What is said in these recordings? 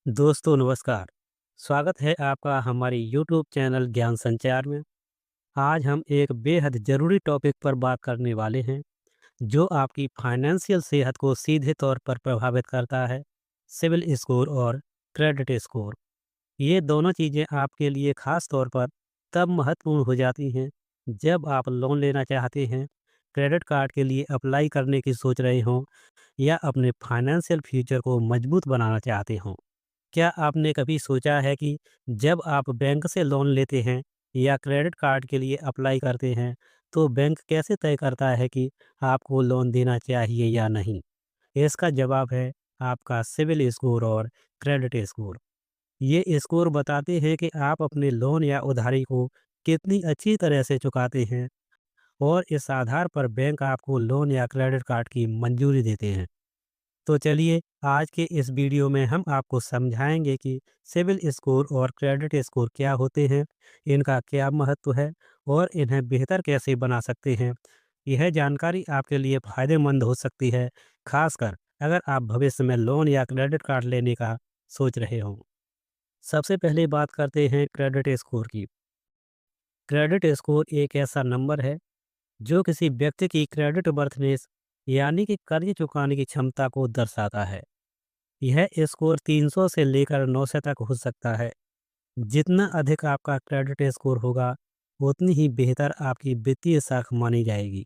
दोस्तों नमस्कार। स्वागत है आपका हमारी यूट्यूब चैनल ज्ञान संचार में। आज हम एक बेहद ज़रूरी टॉपिक पर बात करने वाले हैं जो आपकी फाइनेंशियल सेहत को सीधे तौर पर प्रभावित करता है। सिविल स्कोर और क्रेडिट स्कोर, ये दोनों चीज़ें आपके लिए खास तौर पर तब महत्वपूर्ण हो जाती हैं जब आप लोन लेना चाहते हैं, क्रेडिट कार्ड के लिए अप्लाई करने की सोच रहे हों या अपने फाइनेंशियल फ्यूचर को मजबूत बनाना चाहते हों। क्या आपने कभी सोचा है कि जब आप बैंक से लोन लेते हैं या क्रेडिट कार्ड के लिए अप्लाई करते हैं, तो बैंक कैसे तय करता है कि आपको लोन देना चाहिए या नहीं? इसका जवाब है आपका सिविल स्कोर और क्रेडिट स्कोर। ये स्कोर बताते हैं कि आप अपने लोन या उधारी को कितनी अच्छी तरह से चुकाते हैं और इस आधार पर बैंक आपको लोन या क्रेडिट कार्ड की मंजूरी देते हैं। तो चलिए आज के इस वीडियो में हम आपको समझाएंगे कि सिविल स्कोर और क्रेडिट स्कोर क्या होते हैं, इनका क्या महत्व है और इन्हें बेहतर कैसे बना सकते हैं। यह जानकारी आपके लिए फायदेमंद हो सकती है, खासकर अगर आप भविष्य में लोन या क्रेडिट कार्ड लेने का सोच रहे हों। सबसे पहले बात करते हैं क्रेडिट स्कोर की। क्रेडिट स्कोर एक ऐसा नंबर है जो किसी व्यक्ति की क्रेडिट वर्थनेस यानी कि कर्ज चुकाने की क्षमता को दर्शाता है। यह स्कोर 300 से लेकर 900 तक हो सकता है। जितना अधिक आपका क्रेडिट स्कोर होगा, उतनी ही बेहतर आपकी वित्तीय साख मानी जाएगी।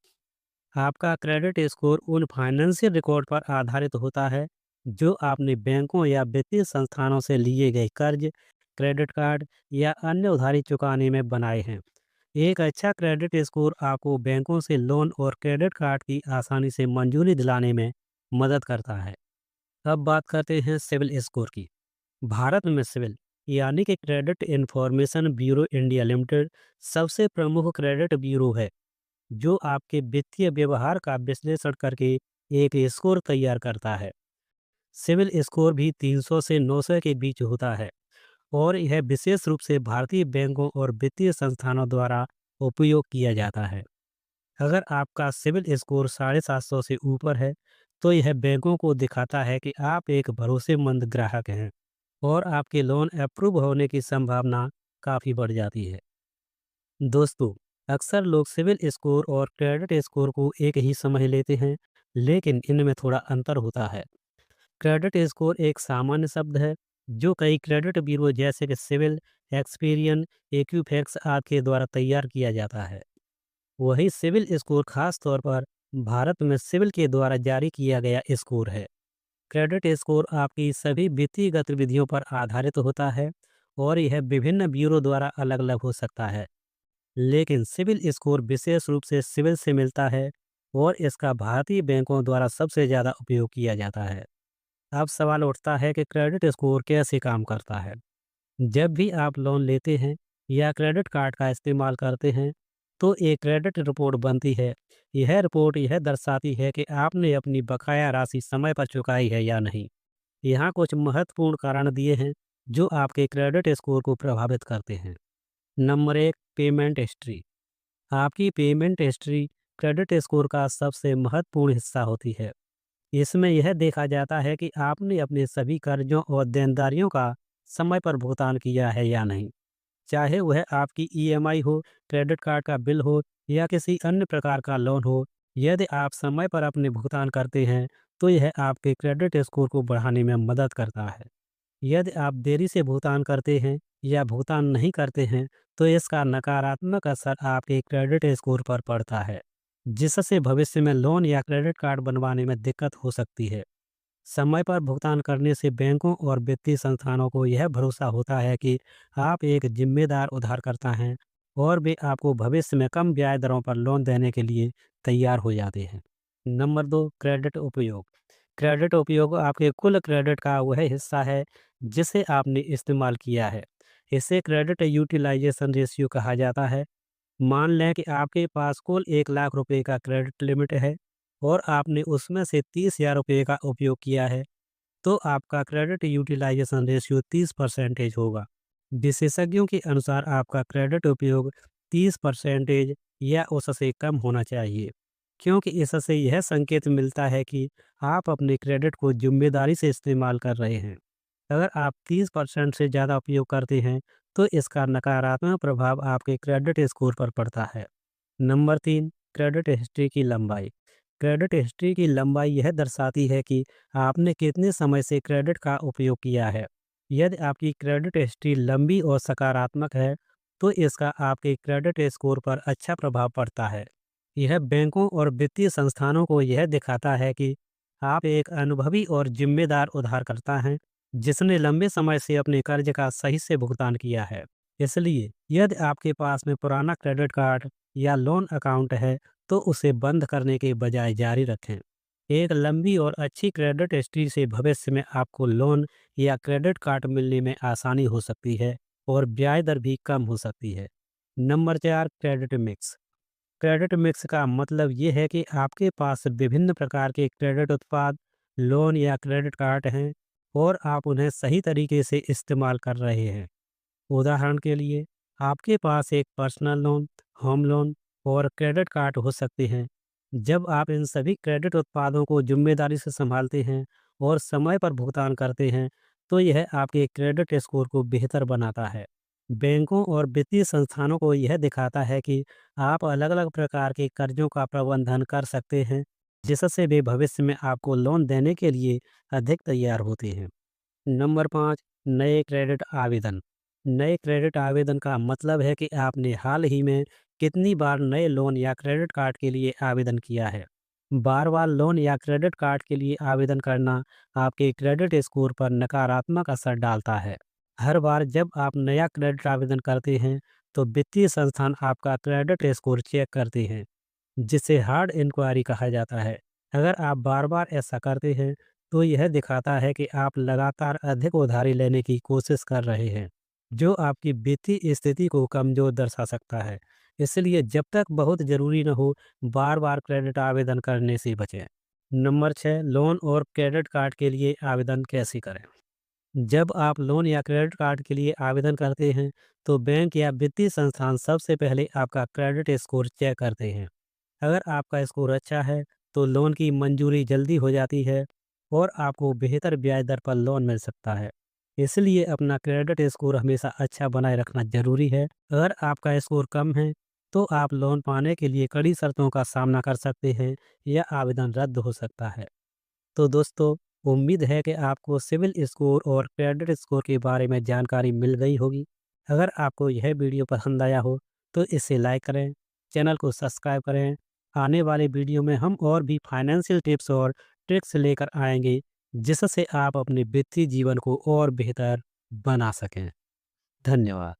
आपका क्रेडिट स्कोर उन फाइनेंशियल रिकॉर्ड पर आधारित होता है जो आपने बैंकों या वित्तीय संस्थानों से लिए गए कर्ज, क्रेडिट कार्ड या अन्य उधारी चुकाने में बनाए हैं। एक अच्छा क्रेडिट स्कोर आपको बैंकों से लोन और क्रेडिट कार्ड की आसानी से मंजूरी दिलाने में मदद करता है। अब बात करते हैं सिविल स्कोर की। भारत में सिविल यानी कि credit information bureau India limited सबसे प्रमुख क्रेडिट ब्यूरो है जो आपके वित्तीय व्यवहार का विश्लेषण करके एक स्कोर तैयार करता है। सिविल स्कोर भी 300 से 900 के बीच होता है और यह विशेष रूप से भारतीय बैंकों और वित्तीय संस्थानों द्वारा उपयोग किया जाता है। अगर आपका सिविल स्कोर 750 से ऊपर है, तो यह बैंकों को दिखाता है कि आप एक भरोसेमंद ग्राहक हैं और आपके लोन अप्रूव होने की संभावना काफ़ी बढ़ जाती है। दोस्तों, अक्सर लोग सिविल स्कोर और क्रेडिट स्कोर को एक ही समझ लेते हैं, लेकिन इनमें थोड़ा अंतर होता है। क्रेडिट स्कोर एक सामान्य शब्द है जो कई क्रेडिट ब्यूरो जैसे कि सिविल, एक्सपीरियन, एक्यूफैक्स आदि के द्वारा तैयार किया जाता है। वही सिविल स्कोर खास तौर पर भारत में सिविल के द्वारा जारी किया गया स्कोर है। क्रेडिट स्कोर आपकी सभी वित्तीय गतिविधियों पर आधारित होता है और यह विभिन्न ब्यूरो द्वारा अलग अलग हो सकता है, लेकिन सिविल स्कोर विशेष रूप से सिविल से मिलता है और इसका भारतीय बैंकों द्वारा सबसे ज़्यादा उपयोग किया जाता है। अब सवाल उठता है कि क्रेडिट स्कोर कैसे काम करता है। जब भी आप लोन लेते हैं या क्रेडिट कार्ड का इस्तेमाल करते हैं, तो एक क्रेडिट रिपोर्ट बनती है। यह रिपोर्ट यह दर्शाती है कि आपने अपनी बकाया राशि समय पर चुकाई है या नहीं। यहाँ कुछ महत्वपूर्ण कारण दिए हैं जो आपके क्रेडिट स्कोर को प्रभावित करते हैं। नंबर एक, पेमेंट हिस्ट्री। आपकी पेमेंट हिस्ट्री क्रेडिट स्कोर का सबसे महत्वपूर्ण हिस्सा होती है। इसमें यह देखा जाता है कि आपने अपने सभी कर्जों और देनदारियों का समय पर भुगतान किया है या नहीं। चाहे वह आपकी ईएमआई हो, क्रेडिट कार्ड का बिल हो या किसी अन्य प्रकार का लोन हो, यदि आप समय पर अपने भुगतान करते हैं, तो यह आपके क्रेडिट स्कोर को बढ़ाने में मदद करता है। यदि आप देरी से भुगतान करते हैं या भुगतान नहीं करते हैं, तो इसका नकारात्मक असर आपके क्रेडिट स्कोर पर पड़ता है, जिससे भविष्य में लोन या क्रेडिट कार्ड बनवाने में दिक्कत हो सकती है। समय पर भुगतान करने से बैंकों और वित्तीय संस्थानों को यह भरोसा होता है कि आप एक जिम्मेदार उधारकर्ता हैं और वे आपको भविष्य में कम ब्याज दरों पर लोन देने के लिए तैयार हो जाते हैं। नंबर दो, क्रेडिट उपयोग। क्रेडिट उपयोग आपके कुल क्रेडिट का वह हिस्सा है जिसे आपने इस्तेमाल किया है। इसे क्रेडिट यूटिलाइजेशन रेशियो कहा जाता है। मान लें कि आपके पास कुल 1 लाख रुपए का क्रेडिट लिमिट है और आपने उसमें से 30,000 रुपये का उपयोग किया है, तो आपका क्रेडिट यूटिलाइजेशन रेशियो 30% होगा। विशेषज्ञों के अनुसार आपका क्रेडिट उपयोग 30% या उससे कम होना चाहिए, क्योंकि इससे यह संकेत मिलता है कि आप अपने क्रेडिट को जिम्मेदारी से इस्तेमाल कर रहे हैं। अगर आप 30% से ज़्यादा उपयोग करते हैं, तो इसका नकारात्मक प्रभाव आपके क्रेडिट स्कोर पर पड़ता है। नंबर 3, क्रेडिट हिस्ट्री की लंबाई। क्रेडिट हिस्ट्री की लंबाई यह दर्शाती है कि आपने कितने समय से क्रेडिट का उपयोग किया है। यदि आपकी क्रेडिट हिस्ट्री लंबी और सकारात्मक है, तो इसका आपके क्रेडिट स्कोर पर अच्छा प्रभाव पड़ता है। यह बैंकों और वित्तीय संस्थानों को यह दिखाता है कि आप एक अनुभवी और जिम्मेदार उधारकर्ता हैं, जिसने लंबे समय से अपने कर्ज का सही से भुगतान किया है। इसलिए यदि आपके पास में पुराना क्रेडिट कार्ड या लोन अकाउंट है, तो उसे बंद करने के बजाय जारी रखें। एक लंबी और अच्छी क्रेडिट हिस्ट्री से भविष्य में आपको लोन या क्रेडिट कार्ड मिलने में आसानी हो सकती है और ब्याज दर भी कम हो सकती है। Number 4, credit mix. Credit mix का मतलब ये है कि आपके पास विभिन्न प्रकार के क्रेडिट उत्पाद, लोन या क्रेडिट कार्ड हैं और आप उन्हें सही तरीके से इस्तेमाल कर रहे हैं। उदाहरण के लिए, आपके पास एक पर्सनल लोन, होम लोन और क्रेडिट कार्ड हो सकते हैं। जब आप इन सभी क्रेडिट उत्पादों को जिम्मेदारी से संभालते हैं और समय पर भुगतान करते हैं, तो यह आपके क्रेडिट स्कोर को बेहतर बनाता है। बैंकों और वित्तीय संस्थानों को यह दिखाता है कि आप अलग-अलग प्रकार के कर्जों का प्रबंधन कर सकते हैं, जिससे वे भविष्य में आपको लोन देने के लिए अधिक तैयार होते हैं। नंबर 5, नए क्रेडिट आवेदन। नए क्रेडिट आवेदन का मतलब है कि आपने हाल ही में कितनी बार नए लोन या क्रेडिट कार्ड के लिए आवेदन किया है। बार-बार लोन या क्रेडिट कार्ड के लिए आवेदन करना आपके क्रेडिट स्कोर पर नकारात्मक असर डालता है। हर बार जब आप नया क्रेडिट आवेदन करते हैं, तो वित्तीय संस्थान आपका क्रेडिट स्कोर चेक करते हैं, जिसे हार्ड इंक्वायरी कहा जाता है। अगर आप बार-बार ऐसा करते हैं, तो यह दिखाता है कि आप लगातार अधिक उधारी लेने की कोशिश कर रहे हैं, जो आपकी वित्तीय स्थिति को कमज़ोर दर्शा सकता है। इसलिए जब तक बहुत ज़रूरी न हो, बार-बार क्रेडिट आवेदन करने से बचें। नंबर 6, लोन और क्रेडिट कार्ड के लिए आवेदन कैसे करें? जब आप लोन या क्रेडिट कार्ड के लिए आवेदन करते हैं, तो बैंक या वित्तीय संस्थान सबसे पहले आपका क्रेडिट स्कोर चेक करते हैं। अगर आपका स्कोर अच्छा है, तो लोन की मंजूरी जल्दी हो जाती है और आपको बेहतर ब्याज दर पर लोन मिल सकता है। इसलिए अपना क्रेडिट स्कोर हमेशा अच्छा बनाए रखना जरूरी है। अगर आपका स्कोर कम है, तो आप लोन पाने के लिए कड़ी शर्तों का सामना कर सकते हैं या आवेदन रद्द हो सकता है। तो दोस्तों, उम्मीद है कि आपको सिविल स्कोर और क्रेडिट स्कोर के बारे में जानकारी मिल गई होगी। अगर आपको यह वीडियो पसंद आया हो, तो इसे लाइक करें, चैनल को सब्सक्राइब करें। आने वाले वीडियो में हम और भी फाइनेंशियल टिप्स और ट्रिक्स लेकर आएंगे, जिससे आप अपने वित्तीय जीवन को और बेहतर बना सकें। धन्यवाद।